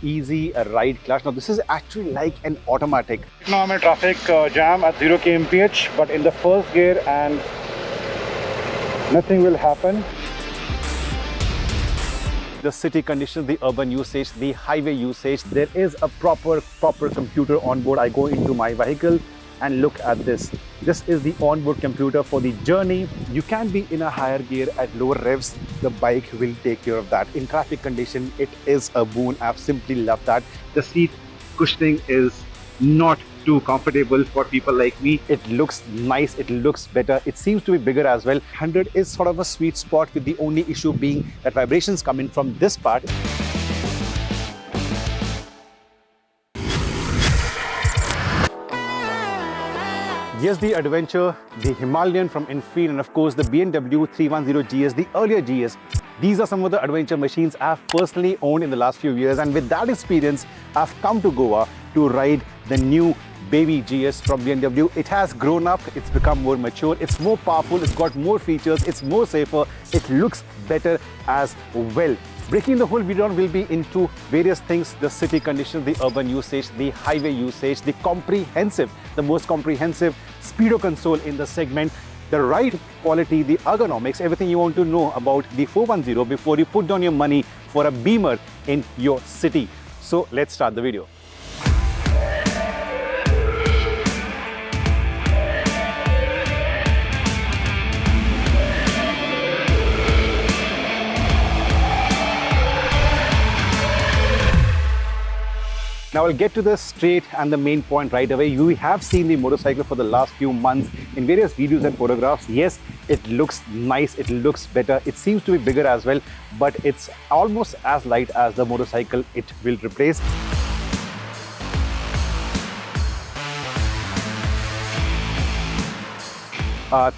easy ride clutch. Now this is actually like an automatic. Now I'm in traffic jam at 0 kmph, but in the first gear and nothing will happen. The city conditions, the urban usage, the highway usage, there is a proper computer on board. I go into my vehicle and look at this. This is the onboard computer for the journey. You can be in a higher gear at lower revs. The bike will take care of that. In traffic condition, it is a boon. I've simply loved that. The seat cushioning is not too comfortable for people like me. It looks nice, it looks better. It seems to be bigger as well. 100 is sort of a sweet spot, with the only issue being that vibrations coming from this part. Yes, the Adventure, the Himalayan from Enfield, and of course the BMW 310 GS, the earlier GS. These are some of the adventure machines I've personally owned in the last few years, and with that experience, I've come to Goa to ride the new baby GS from BMW. It has grown up, it's become more mature, it's more powerful, it's got more features, it's more safer, it looks better as well. Breaking the whole video down will be into various things: the city conditions, the urban usage, the highway usage, the most comprehensive speedo console in the segment, the ride quality, the ergonomics, everything you want to know about the 410 before you put down your money for a Beamer in your city. So let's start the video. Now I'll get to the straight and the main point right away. You have seen the motorcycle for the last few months in various videos and photographs. Yes, it looks nice, it looks better, it seems to be bigger as well, but it's almost as light as the motorcycle it will replace.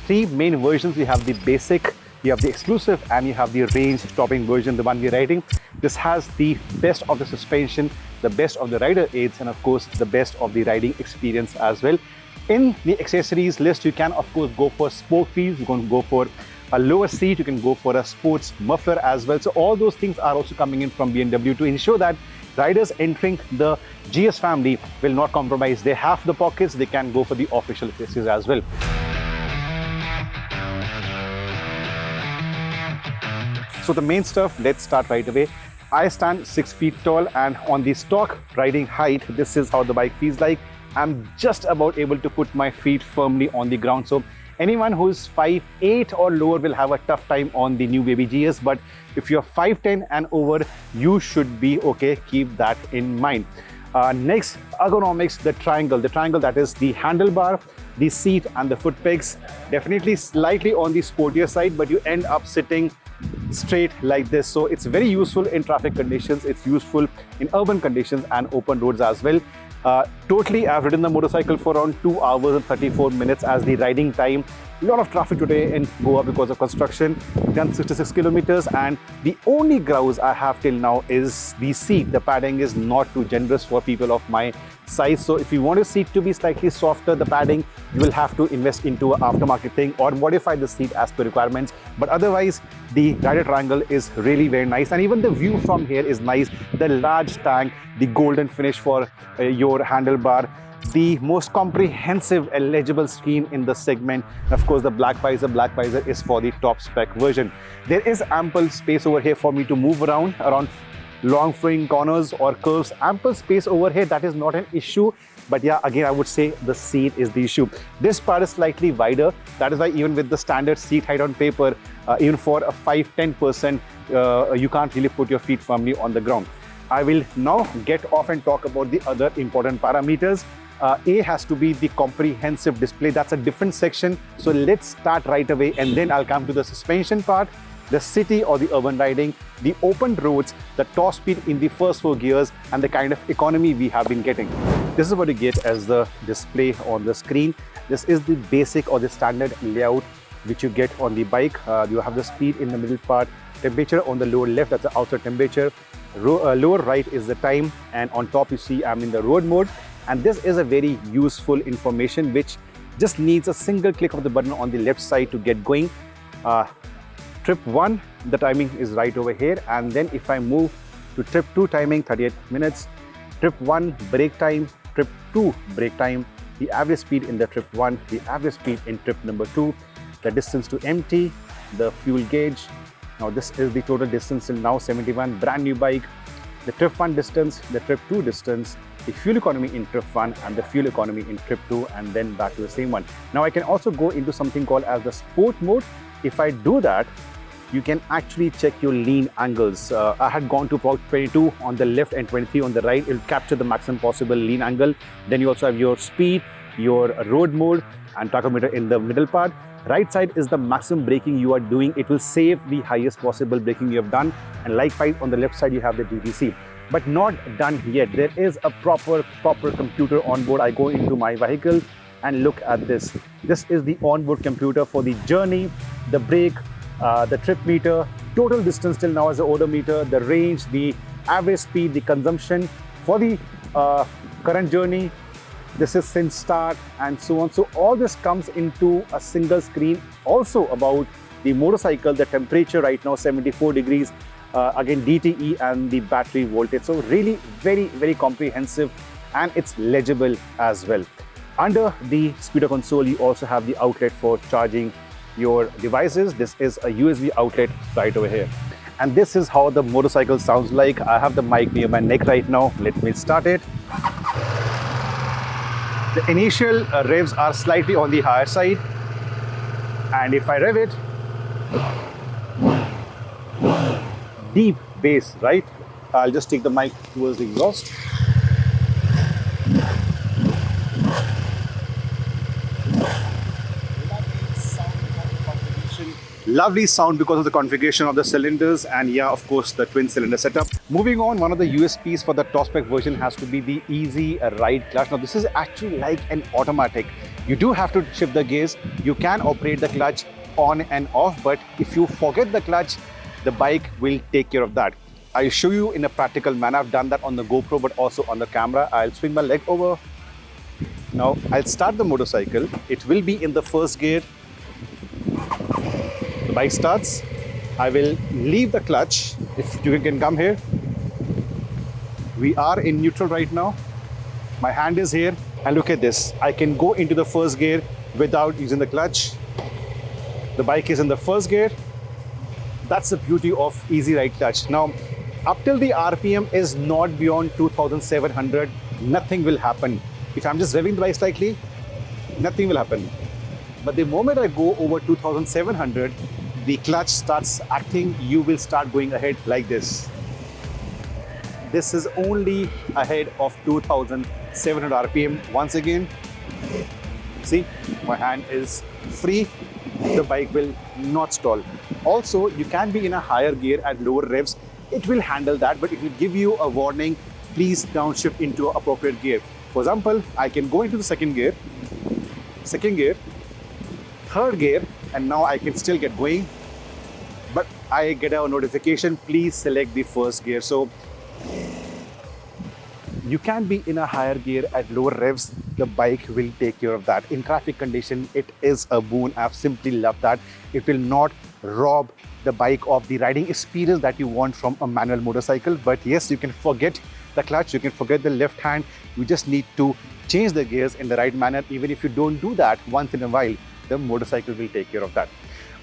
Three main versions. You have the basic, you have the exclusive, and you have the range topping version, the one we're riding. This has the best of the suspension, the best of the rider aids, and of course the best of the riding experience as well. In the accessories list, you can of course go for spoke wheels, you can go for a lower seat, you can go for a sports muffler as well. So all those things are also coming in from BMW to ensure that riders entering the GS family will not compromise. They have the pockets, they can go for the official accessories as well. So the main stuff, let's start right away. I stand 6 feet tall, and on the stock riding height, this is how the bike feels like. I'm just about able to put my feet firmly on the ground. So anyone who's 5'8" or lower will have a tough time on the new baby GS, but if you're 5'10" and over, you should be okay. Keep that in mind. Next, ergonomics, the triangle. The triangle, that is the handlebar, the seat, and the foot pegs. Definitely slightly on the sportier side, but you end up sitting straight like this. So it's very useful in traffic conditions, it's useful in urban conditions and open roads as well. Totally, I've ridden the motorcycle for around 2 hours and 34 minutes as the riding time. A lot of traffic today in Goa because of construction. Done 66 kilometers, and the only grouse I have till now is the seat. The padding is not too generous for people of my size. So if you want your seat to be slightly softer, the padding, you will have to invest into an aftermarket thing or modify the seat as per requirements. But otherwise, the rider triangle is really very nice, and even the view from here is nice. The large tank, the golden finish for your handlebar, the most comprehensive and legible screen in the segment. Of course, the black visor. Black visor is for the top spec version. There is ample space over here for me to move around long flowing corners or curves. Ample space over here, that is not an issue. But yeah, again, I would say the seat is the issue. This part is slightly wider. That is why even with the standard seat height on paper, even for a 5-10 person, you can't really put your feet firmly on the ground. I will now get off and talk about the other important parameters. A has to be the comprehensive display. That's a different section. So let's start right away, and then I'll come to the suspension part, the city or the urban riding, the open roads, the top speed in the first 4 gears, and the kind of economy we have been getting. This is what you get as the display on the screen. This is the basic or the standard layout which you get on the bike. You have the speed in the middle part, temperature on the lower left, that's the outside temperature. Lower right is the time, and on top you see I'm in the road mode. And this is a very useful information which just needs a single click of the button on the left side to get going. Trip 1, the timing is right over here, and then if I move to trip 2 timing 38 minutes, trip 1 brake time, trip 2 brake time, the average speed in the trip 1, the average speed in trip number 2, the distance to empty, the fuel gauge. Now this is the total distance till now, 71, brand new bike, the trip 1 distance, the trip 2 distance, the fuel economy in trip 1 and the fuel economy in trip 2, and then back to the same one. Now I can also go into something called as the sport mode. If I do that, you can actually check your lean angles. I had gone to about 22 on the left and 23 on the right. It'll capture the maximum possible lean angle. Then you also have your speed, your road mode and tachometer in the middle part. Right side is the maximum braking you are doing. It will save the highest possible braking you have done. And likewise on the left side you have the DTC. But not done yet. There is a proper computer on board. I go into my vehicle and look at this. This is the onboard computer for the journey, the brake, the trip meter, total distance till now as the odometer, the range, the average speed, the consumption for the current journey. This is since start and so on. So all this comes into a single screen. Also about the motorcycle, the temperature right now 74 degrees, again DTE and the battery voltage. So really very comprehensive, and it's legible as well. Under the speedo console, you also have the outlet for charging your devices. This is a USB outlet right over here. And this is how the motorcycle sounds like. I have the mic near my neck right now. Let me start it. The initial revs are slightly on the higher side. And if I rev it, deep bass, right? I'll just take the mic towards the exhaust. Lovely sound because of the configuration of the cylinders and yeah, of course, the twin cylinder setup. Moving on, one of the USPs for the top spec version has to be the easy ride clutch. Now this is actually like an automatic. You do have to shift the gears. You can operate the clutch on and off, but if you forget the clutch, the bike will take care of that. I'll show you in a practical manner. I've done that on the GoPro, but also on the camera. I'll swing my leg over. Now I'll start the motorcycle. It will be in the first gear. The bike starts. I will leave the clutch. If you can come here. We are in neutral right now. My hand is here and look at this. I can go into the first gear without using the clutch. The bike is in the first gear. That's the beauty of easy ride clutch. Now, up till the RPM is not beyond 2700, nothing will happen. If I'm just revving the bike slightly, nothing will happen. But the moment I go over 2700, the clutch starts acting. You will start going ahead like this. This is only ahead of 2700 RPM. Once again, see, my hand is free. The bike will not stall. Also, you can be in a higher gear at lower revs. It will handle that, but it will give you a warning. Please downshift into an appropriate gear. For example, I can go into the second gear, third gear, and now I can still get going. But I get a notification, please select the first gear. So you can be in a higher gear at lower revs. The bike will take care of that. In traffic condition, it is a boon. I've simply loved that. It will not rob the bike of the riding experience that you want from a manual motorcycle. But yes, you can forget the clutch, you can forget the left hand. You just need to change the gears in the right manner. Even if you don't do that once in a while, the motorcycle will take care of that.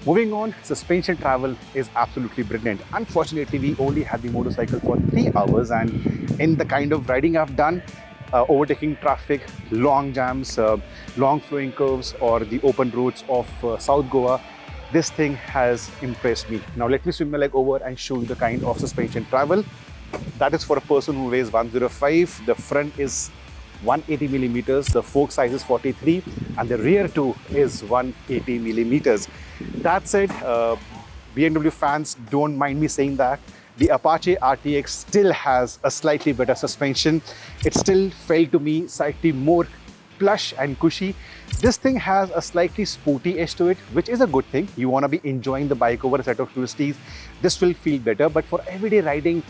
Moving on, suspension travel is absolutely brilliant. Unfortunately, we only had the motorcycle for 3 hours, and in the kind of riding I've done, overtaking traffic, long jams, long flowing curves, or the open roads of South Goa, this thing has impressed me. Now let me swing my leg over and show you the kind of suspension travel. That is for a person who weighs 105. The front is 180 millimeters, the fork size is 43, and the rear too is 180 millimeters. That said, BMW fans, don't mind me saying that the Apache RTX still has a slightly better suspension. It still felt to me slightly more plush and cushy. This thing has a slightly sporty edge to it, which is a good thing. You want to be enjoying the bike over a set of twisties. This will feel better, but for everyday riding,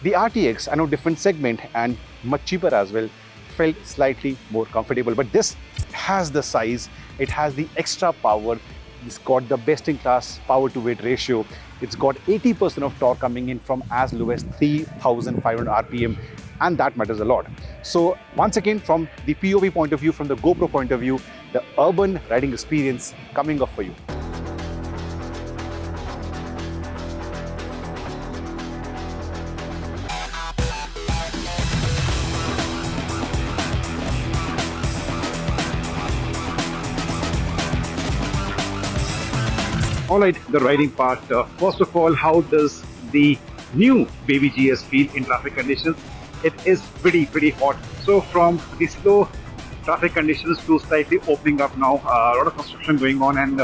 the RTX, I know different segment and much cheaper as well, felt slightly more comfortable. But this has the size, it has the extra power, It's got the best-in-class power-to-weight ratio. It's got 80% of torque coming in from as low as 3,500 RPM, and that matters a lot. So once again, from the POV point of view, from the GoPro point of view, the urban riding experience coming up for you. All right, the riding part. First of all, how does the new Baby GS feel in traffic conditions? It is pretty hot. So from the slow traffic conditions to slightly opening up now, a lot of construction going on, and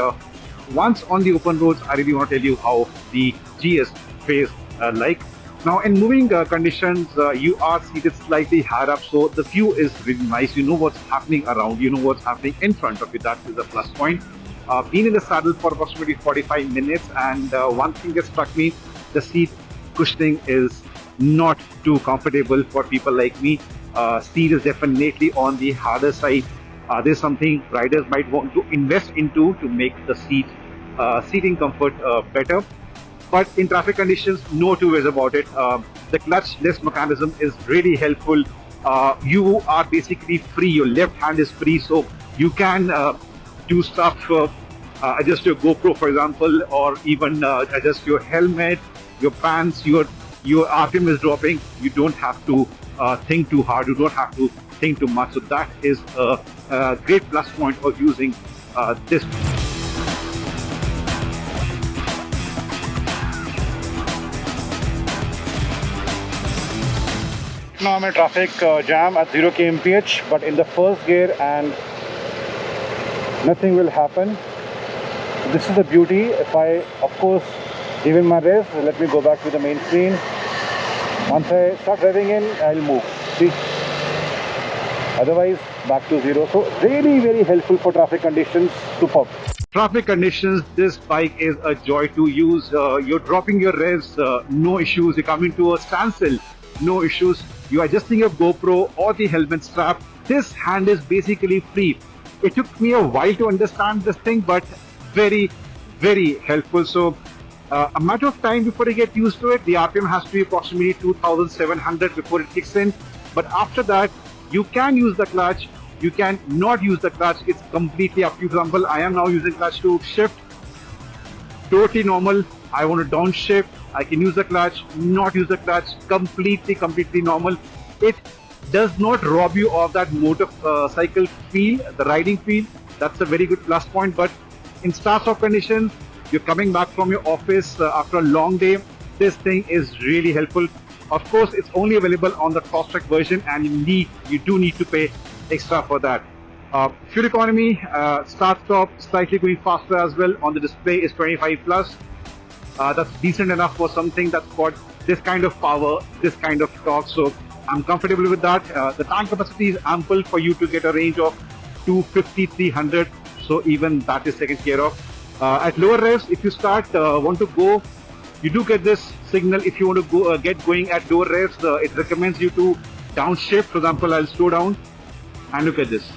once on the open roads, I really want to tell you how the GS feels like. Now in moving conditions, you are seated slightly higher up, so the view is really nice. You know what's happening around, you know what's happening in front of you. That is a plus point. Been in the saddle for approximately 45 minutes, and one thing that struck me, the seat cushioning is not too comfortable for people like me. Seat is definitely on the harder side. There's something riders might want to invest into to make the seating comfort better. But in traffic conditions, no two ways about it. The clutch-less mechanism is really helpful. You are basically free. Your left hand is free, so you can do stuff, adjust your GoPro, for example, or even adjust your helmet, your pants, your RPM is dropping. You don't have to think too hard. You don't have to think too much. So that is a great plus point of using this. Now I'm in traffic jam at 0 kmph, but in the first gear and nothing will happen. This is the beauty. If I, of course, give in my rest, let me go back to the main screen. Once I start revving in, I'll move. See? Otherwise, back to zero. So really very helpful for traffic conditions. Superb. Traffic conditions, this bike is a joy to use. You're dropping your revs, no issues. You're coming to a standstill, no issues. You're adjusting your GoPro or the helmet strap. This hand is basically free. It took me a while to understand this thing, but very helpful. So a matter of time before you get used to it. The RPM has to be approximately 2,700 before it kicks in. But after that, you can use the clutch. You can not use the clutch. It's completely up to you. For example, I am now using clutch to shift. Totally normal. I want to downshift. I can use the clutch, not use the clutch. Completely normal. It does not rob you of that motorcycle feel, the riding feel. That's a very good plus point. But in start-stop conditions, you're coming back from your office after a long day, this thing is really helpful. Of course, it's only available on the Crosstrek version, and you do need to pay extra for that. Fuel economy, start-stop, slightly going faster as well. On the display is 25 plus. That's decent enough for something that's got this kind of power, this kind of torque. So I'm comfortable with that. The tank capacity is ample for you to get a range of 250, 300. So even that is taken care of. At lower revs, if you want to go, you do get this signal. If you want to go get going at lower revs, it recommends you to downshift. For example, I'll slow down and look at this.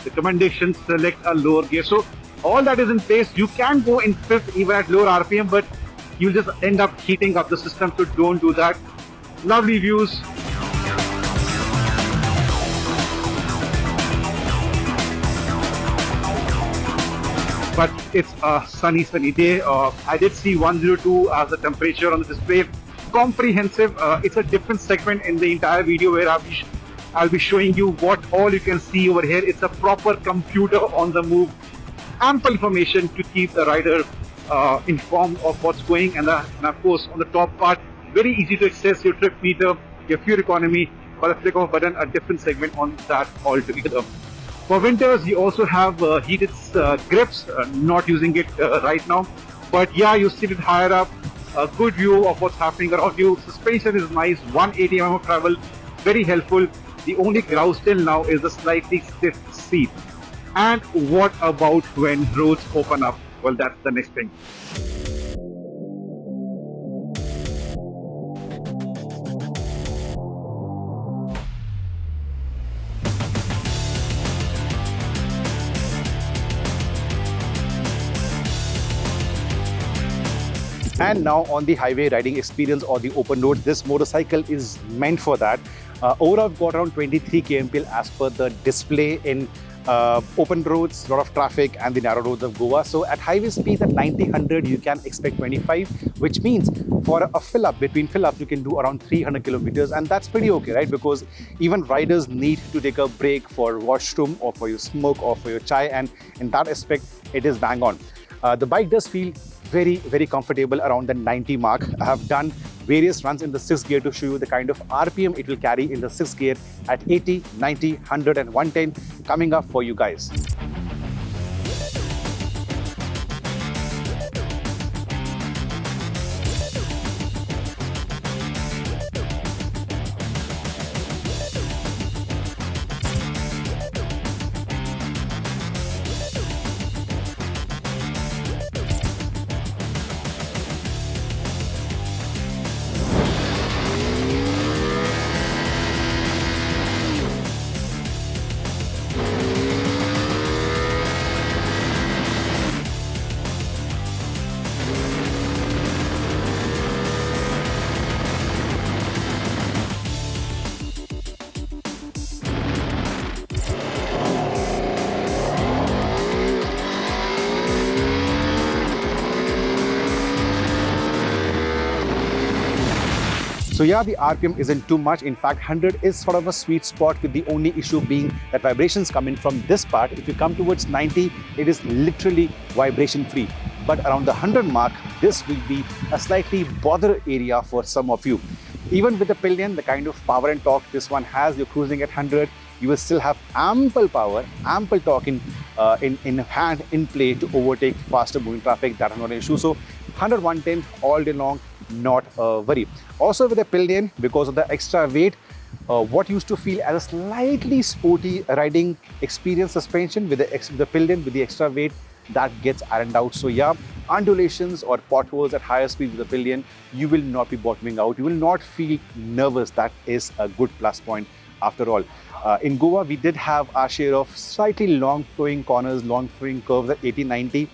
Recommendation, select a lower gear. So all that is in place. You can go in fifth even at lower RPM, but you'll just end up heating up the system, so don't do that. Lovely views. But it's a sunny day. I did see 102 as the temperature on the display. Comprehensive. It's a different segment in the entire video where I'll be showing you what all you can see over here. It's a proper computer on the move. Ample information to keep the rider informed of what's going, and of course on the top part, very easy to access your trip meter, your fuel economy, by the flick of a button, a different segment on that altogether. For winters, you also have heated grips, not using it right now, but yeah, you sit it higher up, a good view of what's happening around you. Suspension is nice, 180 mm of travel, very helpful. The only grouse till now is the slightly stiff seat. And what about when roads open up? Well, that's the next thing. And now on the highway riding experience or the open road, this motorcycle is meant for that. Overall, I've got around 23 kmpl as per the display in open roads, lot of traffic and the narrow roads of Goa. So at highway speeds at 90-100, you can expect 25, which means for a fill-up, between fill-ups, you can do around 300 kilometers, and that's pretty okay, right? Because even riders need to take a break for washroom or for your smoke or for your chai, and in that aspect, it is bang on. The bike does feel very comfortable around the 90 mark. I have done various runs in the 6th gear to show you the kind of RPM it will carry in the 6th gear at 80, 90, 100 and 110 coming up for you guys. So yeah, the RPM isn't too much. In fact, 100 is sort of a sweet spot, with the only issue being that vibrations come in from this part. If you come towards 90, it is literally vibration free. But around the 100 mark, this will be a slightly bother area for some of you. Even with the pillion, the kind of power and torque this one has, you're cruising at 100, you will still have ample power, ample torque in hand, in play to overtake faster moving traffic. That is not an issue. So 100, 110 all day long, not a worry. Also with the pillion, because of the extra weight, what used to feel as a slightly sporty riding experience suspension with the pillion, with the extra weight, that gets ironed out. So yeah, undulations or potholes at higher speed with the pillion, you will not be bottoming out. You will not feel nervous. That is a good plus point after all. In Goa, we did have our share of slightly long flowing corners, long flowing curves at 80, 90.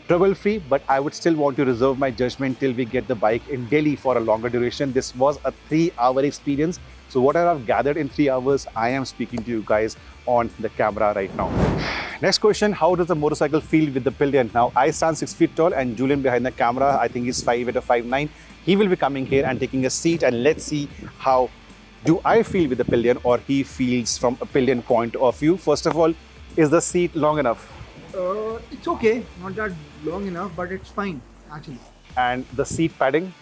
Trouble-free, but I would still want to reserve my judgment till we get the bike in Delhi for a longer duration. This was a 3-hour experience. So what I've gathered in 3 hours, I am speaking to you guys on the camera right now. Next question, how does the motorcycle feel with the pillion? Now, I stand 6 feet tall and Julian behind the camera, I think he's 5'8" or 5'9". He will be coming here and taking a seat, and let's see how do I feel with the pillion or he feels from a pillion point of view. First of all, is the seat long enough? It's okay, not that long enough, but it's fine actually. And the seat padding?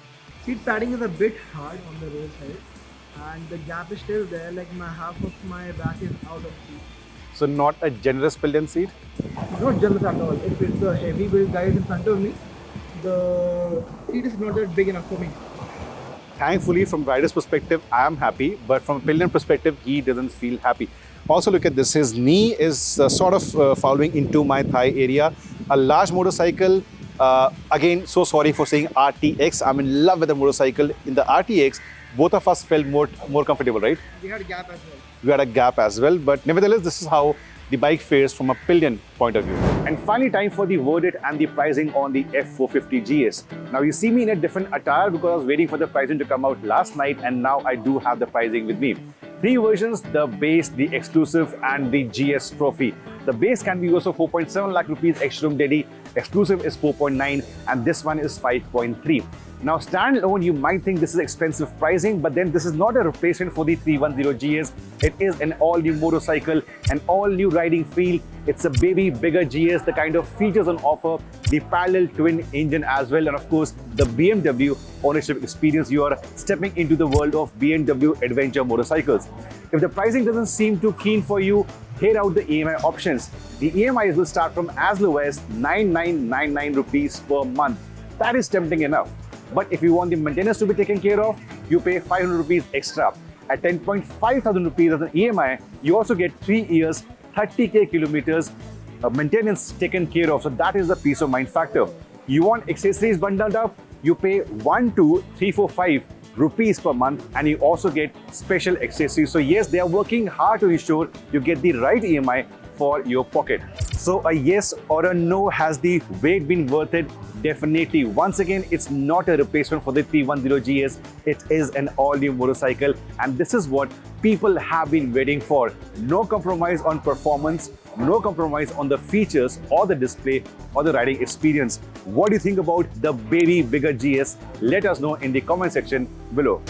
Seat padding is a bit hard on the roadside, and the gap is still there, like half of my back is out of seat. So not a generous pillion seat? Not generous at all. If it's the heavy build guys in front of me, the seat is not that big enough for me. Thankfully, from rider's perspective, I am happy, but from a pillion perspective, he doesn't feel happy. Also, look at this. His knee is sort of following into my thigh area. A large motorcycle. Again, so sorry for saying RTX. I'm in love with the motorcycle. In the RTX, both of us felt more comfortable, right? We had a gap as well. We had a gap as well, but nevertheless, this is how the bike fares from a pillion point of view. And finally, time for the verdict and the pricing on the F450 GS. Now, you see me in a different attire because I was waiting for the pricing to come out last night, and now I do have the pricing with me. 3 versions, the base, the exclusive and the GS trophy. The base can be also 4.7 lakh rupees ex-showroom Delhi, exclusive is 4.9 and this one is 5.3. Now standalone, you might think this is expensive pricing, but then this is not a replacement for the 310 GS. It is an all-new motorcycle, an all-new riding feel. It's a baby, bigger GS, the kind of features on offer, the parallel twin engine as well, and of course, the BMW ownership experience. You are stepping into the world of BMW adventure motorcycles. If the pricing doesn't seem too keen for you, hear out the EMI options. The EMIs will start from as low as 9999 rupees per month. That is tempting enough. But if you want the maintenance to be taken care of, you pay 500 rupees extra. At 10.5 thousand rupees as an EMI, you also get 3 years, 30k kilometers maintenance taken care of. So that is the peace of mind factor. You want accessories bundled up, you pay 12345 rupees per month, and you also get special accessories. So yes, they are working hard to ensure you get the right EMI for your pocket. So a yes or a no, has the wait been worth it? Definitely. Once again, it's not a replacement for the 310 GS. It is an all-new motorcycle, and this is what people have been waiting for. No compromise on performance, no compromise on the features or the display or the riding experience. What do you think about the baby bigger GS? Let us know in the comment section below.